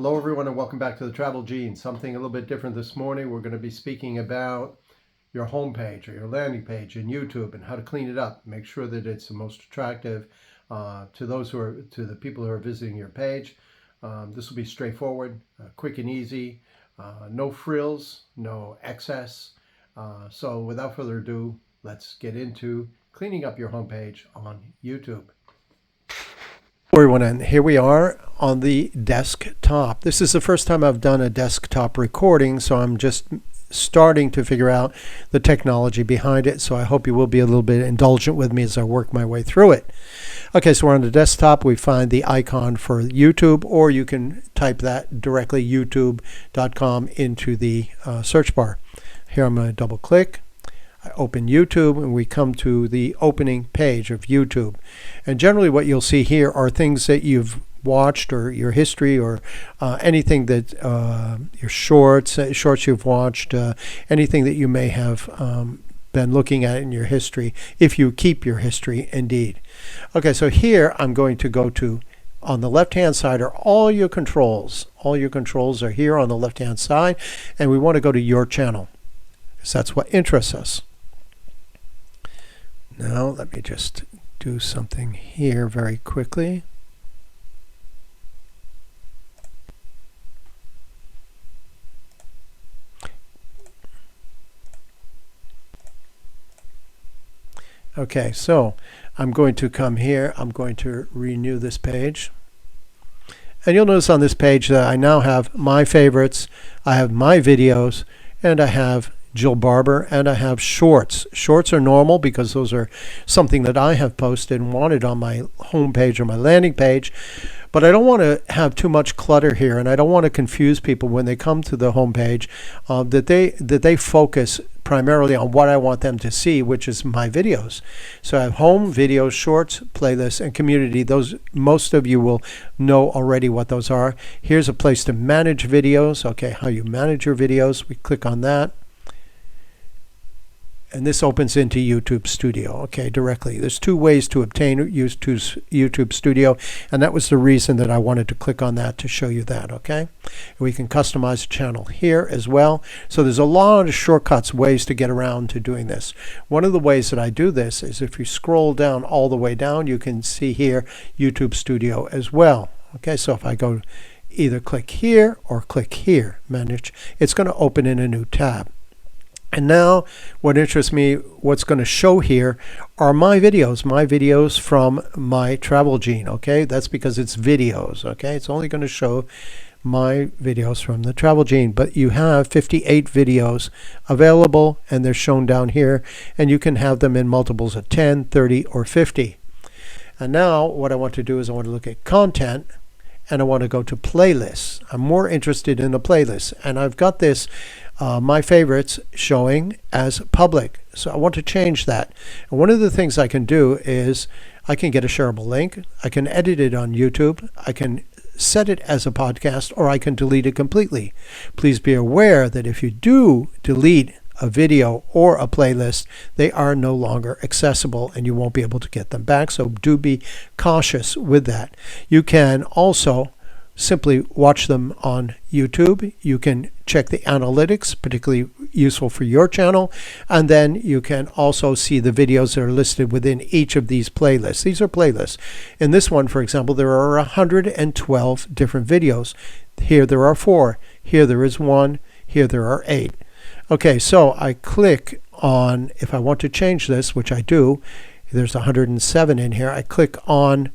Hello everyone and welcome back to the Travel Gene. Something a little bit different this morning. We're going to be speaking about your home page or your landing page in YouTube and how to clean it up. Make sure that it's the most attractive to the people who are visiting your page. This will be straightforward, quick and easy, no frills, no excess. So without further ado, let's get into cleaning up your home page on YouTube. Everyone, and here we are on the desktop. This is the first time I've done a desktop recording, so I'm just starting to figure out the technology behind it. So I hope you will be a little bit indulgent with me as I work my way through it. Okay, so we're on the desktop. We find the icon for YouTube, or you can type that directly, youtube.com, into the search bar. Here I'm going to double click. I open YouTube and we come to the opening page of YouTube. And generally what you'll see here are things that you've watched, or your history, or anything that your shorts you've watched, anything that you may have been looking at in your history, if you keep your history indeed. Okay, so here I'm going to go to, on the left hand side are all your controls. All your controls are here on the left hand side, and we want to go to your channel because that's what interests us. Now let me just do something here very quickly. Okay, so I'm going to come here. I'm going to renew this page. And you'll notice on this page that I now have my favorites, I have my videos, and I have Jill Barber, and I have shorts. Shorts are normal because those are something that I have posted and wanted on my home page or my landing page. But I don't want to have too much clutter here, and I don't want to confuse people when they come to the home page, that they focus primarily on what I want them to see, which is my videos. So I have home, videos, shorts, playlists, and community. Those, most of you will know already what those are. Here's a place to manage videos. Okay, how you manage your videos. We click on that. And this opens into YouTube Studio, okay, directly. There's two ways to obtain YouTube Studio, and that was the reason that I wanted to click on that, to show you that, okay? We can customize the channel here as well. So there's a lot of shortcuts, ways to get around to doing this. One of the ways that I do this is if you scroll down all the way down, you can see here YouTube Studio as well. Okay, so if I go either click here or click here, manage, it's going to open in a new tab. And now what interests me, what's going to show here are my videos from my Travel Gene, okay? That's because it's videos, okay? It's only going to show my videos from the Travel Gene, but you have 58 videos available, and they're shown down here, and you can have them in multiples of 10, 30, or 50. And now what I want to do is I want to look at content, and I want to go to playlists. I'm more interested in the playlist, and I've got this my favorites showing as public. So I want to change that. And one of the things I can do is I can get a shareable link. I can edit it on YouTube. I can set it as a podcast, or I can delete it completely. Please be aware that if you do delete a video or a playlist, they are no longer accessible and you won't be able to get them back. So do be cautious with that. You can also simply watch them on YouTube. You can check the analytics, particularly useful for your channel, and then you can also see the videos that are listed within each of these playlists. These are playlists. In this one, for example, there are 112 different videos. Here there are 4. Here there is 1. Here there are 8. Okay, so I click on, if I want to change this, which I do, there's 107 in here. I click on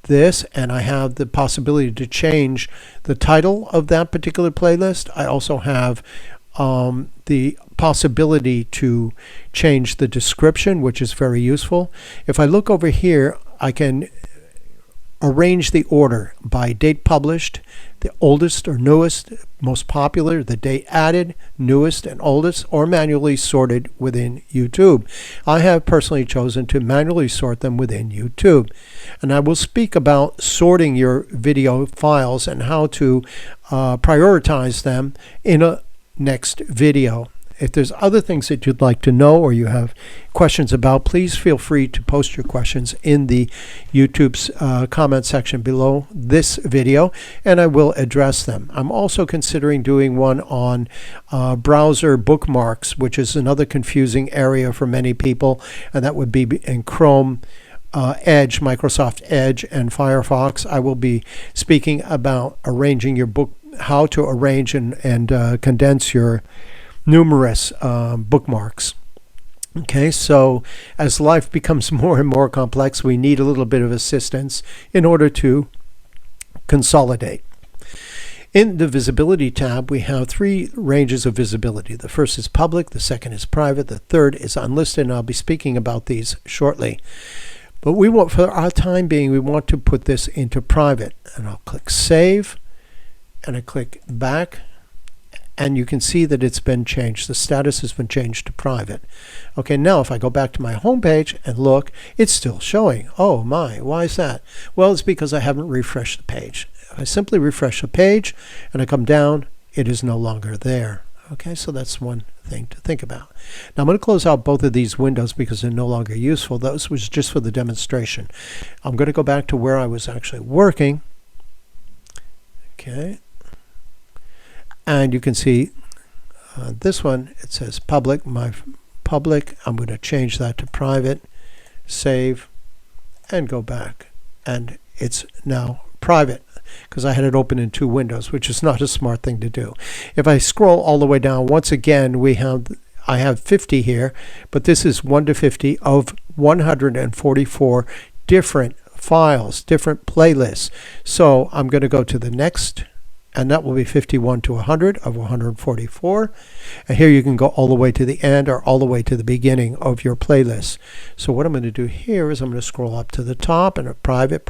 this, and I have the possibility to change the title of that particular playlist. I also have the possibility to change the description, which is very useful. If I look over here, I can arrange the order by date published, the oldest or newest, most popular, the date added, newest and oldest, or manually sorted within YouTube. I have personally chosen to manually sort them within YouTube. And I will speak about sorting your video files and how to prioritize them in a next video. If there's other things that you'd like to know or you have questions about, please feel free to post your questions in the YouTube's comment section below this video, and I will address them. I'm also considering doing one on browser bookmarks, which is another confusing area for many people, and that would be in Chrome, Edge, Microsoft Edge, and Firefox. I will be speaking about arranging your book, how to arrange and condense your numerous bookmarks. Okay, so as life becomes more and more complex, we need a little bit of assistance in order to consolidate. In the visibility tab, we have 3 ranges of visibility. The first is public, the second is private, the third is unlisted, and I'll be speaking about these shortly. But we want, for our time being, we want to put this into private. And I'll click Save, and I click Back, and you can see that it's been changed. The status has been changed to private. Okay, now if I go back to my home page and look, it's still showing. Oh my, why is that? Well, it's because I haven't refreshed the page. If I simply refresh the page and I come down, it is no longer there. Okay, so that's one thing to think about. Now I'm going to close out both of these windows because they're no longer useful. Those was just for the demonstration. I'm going to go back to where I was actually working. Okay. And you can see this one, it says public, my public. I'm going to change that to private, save, and go back. And it's now private because I had it open in 2 windows, which is not a smart thing to do. If I scroll all the way down, once again, I have 50 here, but this is 1 to 50 of 144 different files, different playlists. So I'm going to go to the next, and that will be 51 to 100 of 144. And here you can go all the way to the end or all the way to the beginning of your playlist. So what I'm going to do here is I'm going to scroll up to the top and a private.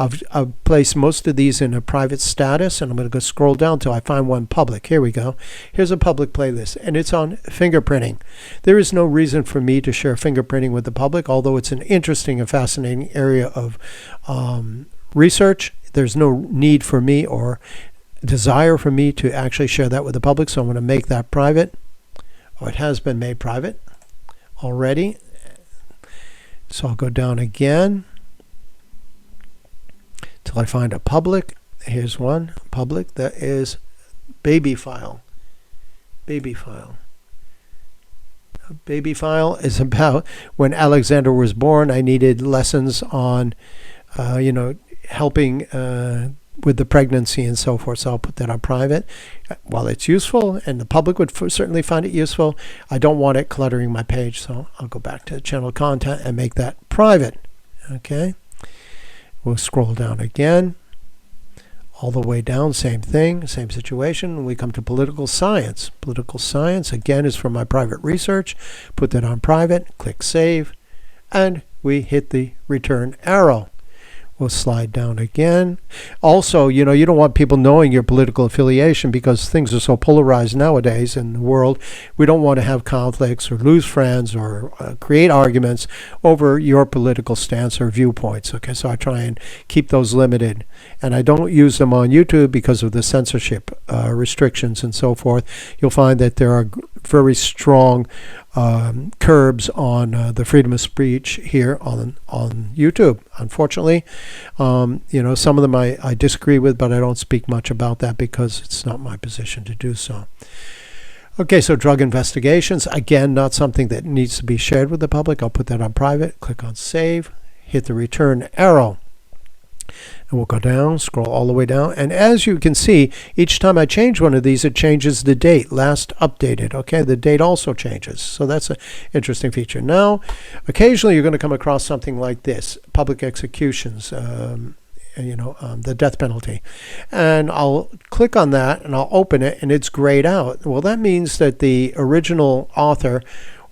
I've placed most of these in a private status, and I'm going to go scroll down till I find one public. Here we go. Here's a public playlist, and it's on fingerprinting. There is no reason for me to share fingerprinting with the public, although it's an interesting and fascinating area of research. There's no need for me or desire for me to actually share that with the public, so I'm going to make that private. Oh, it has been made private already. So I'll go down again till I find a public. Here's one public. That is baby file. Baby file. A baby file is about when Alexander was born. I needed lessons on, helping with the pregnancy and so forth. So I'll put that on private. While it's useful and the public would certainly find it useful, I don't want it cluttering my page. So I'll go back to channel content and make that private. Okay. We'll scroll down again. All the way down, same thing, same situation. We come to political science. Political science, again, is for my private research. Put that on private, click Save, and we hit the return arrow. We'll slide down again. Also, you don't want people knowing your political affiliation because things are so polarized nowadays in the world. We don't want to have conflicts or lose friends or create arguments over your political stance or viewpoints. Okay, so I try and keep those limited. And I don't use them on YouTube because of the censorship restrictions and so forth. You'll find that there are very strong curbs on the freedom of speech here on YouTube. Unfortunately, some of them I disagree with, but I don't speak much about that because it's not my position to do so. Okay, so drug investigations, again, not something that needs to be shared with the public. I'll put that on private, click on Save, hit the return arrow. And we'll go down, scroll all the way down. And as you can see, each time I change one of these, it changes the date, last updated. Okay, the date also changes. So that's an interesting feature. Now, occasionally you're going to come across something like this, public executions, the death penalty. And I'll click on that and I'll open it and it's grayed out. Well, that means that the original author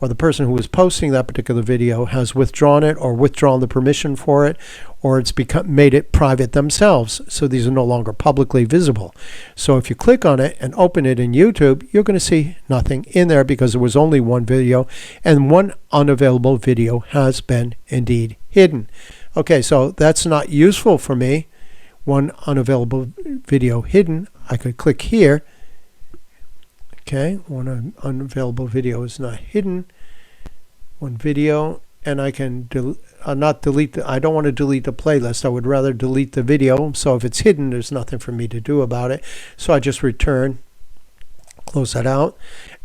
or the person who was posting that particular video has withdrawn it or withdrawn the permission for it, or it's made it private themselves. So these are no longer publicly visible. So if you click on it and open it in YouTube, you're going to see nothing in there because there was only one video, and one unavailable video has been indeed hidden. Okay, so that's not useful for me. One unavailable video hidden. I could click here. Okay, one unavailable video is not hidden. One video, and I can not delete I don't want to delete the playlist. I would rather delete the video. So if it's hidden, there's nothing for me to do about it. So I just return, close that out,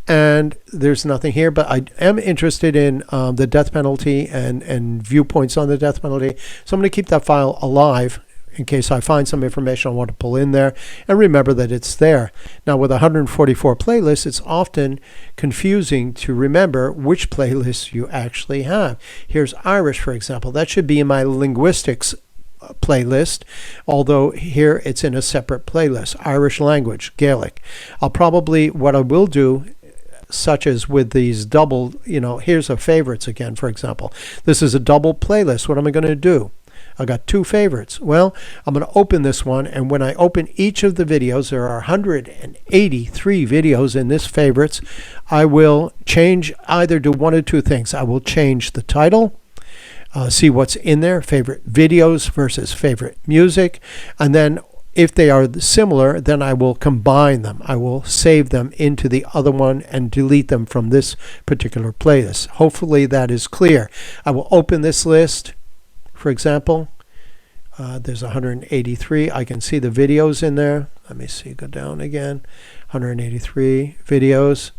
and there's nothing here. But I am interested in the death penalty and viewpoints on the death penalty. So I'm going to keep that file alive in case I find some information I want to pull in there, and remember that it's there. Now with 144 playlists, it's often confusing to remember which playlists you actually have. Here's Irish, for example. That should be in my linguistics playlist, although here it's in a separate playlist. Irish language, Gaelic. What I will do, such as with these double, here's a favorites again, for example. This is a double playlist. What am I going to do? I got two favorites. Well, I'm going to open this one, and when I open each of the videos, there are 183 videos in this favorites. I will either do one of two things. I will change the title, see what's in there, favorite videos versus favorite music, and then if they are similar, then I will combine them. I will save them into the other one and delete them from this particular playlist. Hopefully that is clear. I will open this list. For example, there's 183. I can see the videos in there. Let me see, go down again. 183 videos.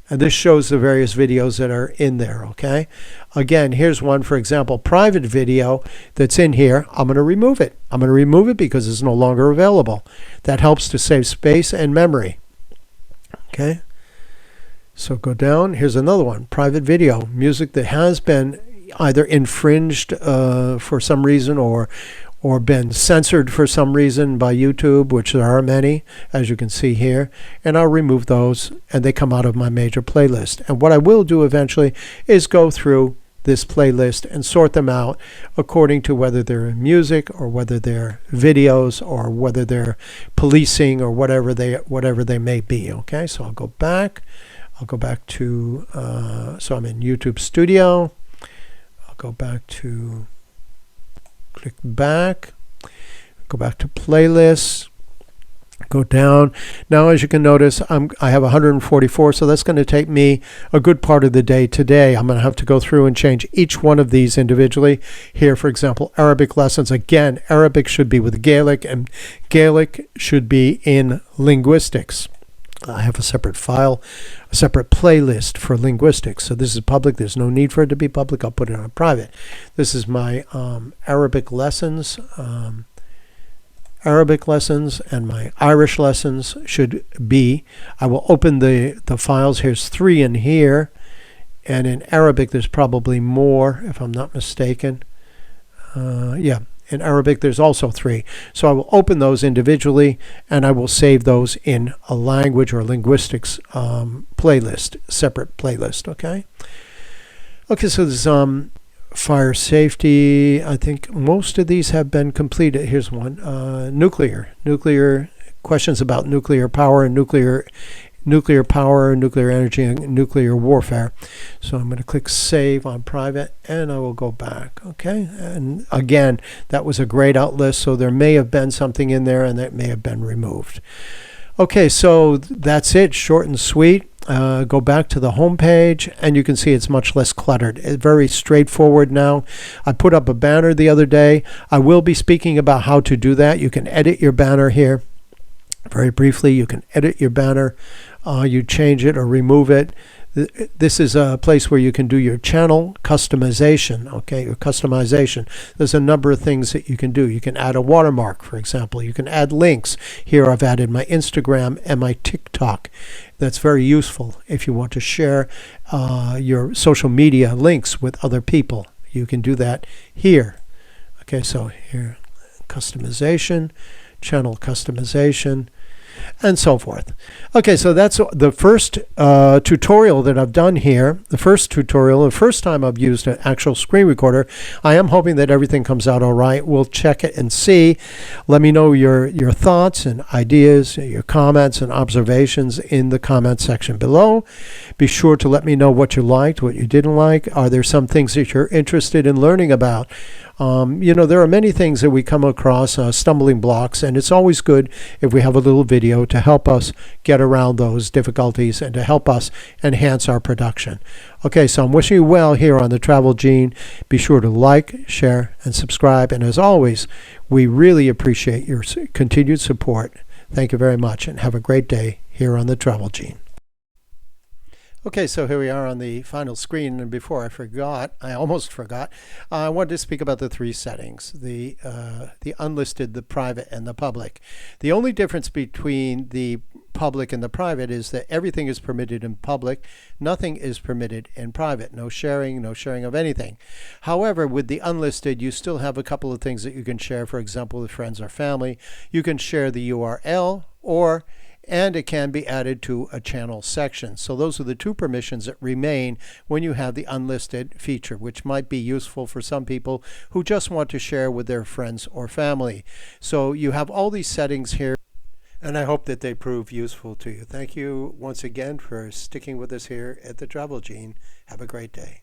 And this shows the various videos that are in there, okay? Again, here's one, for example, private video that's in here. I'm going to remove it. I'm going to remove it because it's no longer available. That helps to save space and memory. Okay? So go down. Here's another one, private video, music that has been either infringed for some reason or been censored for some reason by YouTube, which there are many, as you can see here, and I'll remove those, and they come out of my major playlist. And what I will do eventually is go through this playlist and sort them out according to whether they're music or whether they're videos or whether they're policing or whatever they may be. Okay, so I'll go back to so I'm in YouTube Studio. Go back to, click back, go back to playlists, go down. Now, as you can notice, I have 144, so that's going to take me a good part of the day today. I'm going to have to go through and change each one of these individually. Here, for example, Arabic lessons. Again, Arabic should be with Gaelic, and Gaelic should be in linguistics. I have a separate file, a separate playlist for linguistics. So this is public. There's no need for it to be public. I'll put it on private. This is my Arabic lessons. Arabic lessons and my Irish lessons should be. I will open the files. Here's 3 in here. And in Arabic, there's probably more, if I'm not mistaken. Yeah. In Arabic, there's also 3. So I will open those individually, and I will save those in a language or linguistics playlist, separate playlist, okay? Okay, so there's fire safety. I think most of these have been completed. Here's one. Nuclear questions about nuclear power and nuclear power, nuclear energy, and nuclear warfare. So I'm going to click Save on Private, and I will go back. Okay, and again, that was a grayed out list, so there may have been something in there, and that may have been removed. Okay, so that's it, short and sweet. Go back to the home page, and you can see it's much less cluttered. It's very straightforward now. I put up a banner the other day. I will be speaking about how to do that. You can edit your banner here. Very briefly, you can edit your banner. You change it or remove it. This is a place where you can do your channel customization, okay, your customization. There's a number of things that you can do. You can add a watermark, for example. You can add links. Here I've added my Instagram and my TikTok. That's very useful if you want to share your social media links with other people. You can do that here. Okay, so here, customization, channel customization, and so forth. Okay, so that's the first tutorial that I've done here. The first time I've used an actual screen recorder. I am hoping that everything comes out all right. We'll check it and see. Let me know your thoughts and ideas, your comments and observations in the comment section below. Be sure to let me know what you liked, what you didn't like. Are there some things that you're interested in learning about? There are many things that we come across, stumbling blocks, and it's always good if we have a little video to help us get around those difficulties and to help us enhance our production. Okay, so I'm wishing you well here on the Travel Gene. Be sure to like, share, and subscribe. And as always, we really appreciate your continued support. Thank you very much, and have a great day here on the Travel Gene. Okay, so here we are on the final screen, and before I almost forgot, I wanted to speak about the three settings, the unlisted, the private, and the public. The only difference between the public and the private is that everything is permitted in public, nothing is permitted in private, no sharing of anything. However, with the unlisted, you still have a couple of things that you can share, for example, with friends or family. You can share the URL, and it can be added to a channel section. So those are the two permissions that remain when you have the unlisted feature, which might be useful for some people who just want to share with their friends or family. So you have all these settings here, and I hope that they prove useful to you. Thank you once again for sticking with us here at the Travel Gene. Have a great day.